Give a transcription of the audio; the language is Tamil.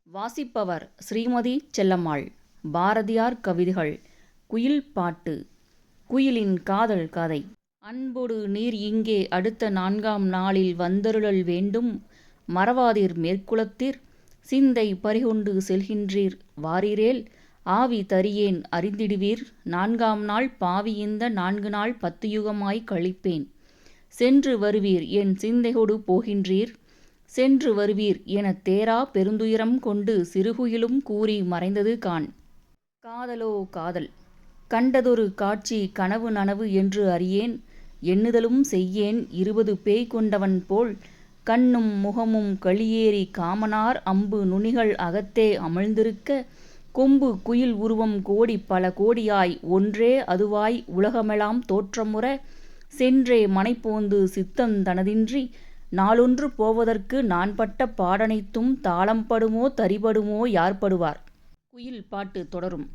வாசிப்பவர் ஸ்ரீமதி செல்லம்மாள். பாரதியார் கவிதைகள். குயில் பாட்டு. குயிலின் காதல் கதை. அன்பொடு நீர் இங்கே அடுத்த 4ஆம் நாளில் வந்தருளல் வேண்டும். மறவாதீர் மேற்குலத்தீர். சிந்தை பறிகொண்டு செல்கின்றீர் வாரீரேல். ஆவி தரியேன் அறிந்திடுவீர். 4ஆம் நாள் பாவி இந்த 4 நாள் 10 யுகமாய் கழிப்பேன். சென்று வருவீர் என் சிந்தைகொடு போகின்றீர். சென்று வருவீர் எனத் தேரா பெருந்துயரம் கொண்டு சிறுகுயிலும் கூறி மறைந்தது காண். காதலோ காதல். கண்டதொரு காட்சி கனவு நனவு என்று அறியேன். எண்ணுதலும் செய்யேன் 20 பேய் கொண்டவன் போல். கண்ணும் முகமும் களியேறி காமனார் அம்பு நுனிகள் அகத்தே அமிழ்ந்திருக்க. கொம்பு குயில் உருவம் கோடி பல கோடியாய் ஒன்றே அதுவாய் உலகமெலாம் தோற்றமுற. சென்றே மனைபோந்து சித்தந் தனதின்றி நாளொன்று போவதற்கு நான் பட்ட பாடனைத்தும் தாளம்படுமோ தரிபடுமோ யார்படுவார்? குயில் பாட்டு தொடரும்.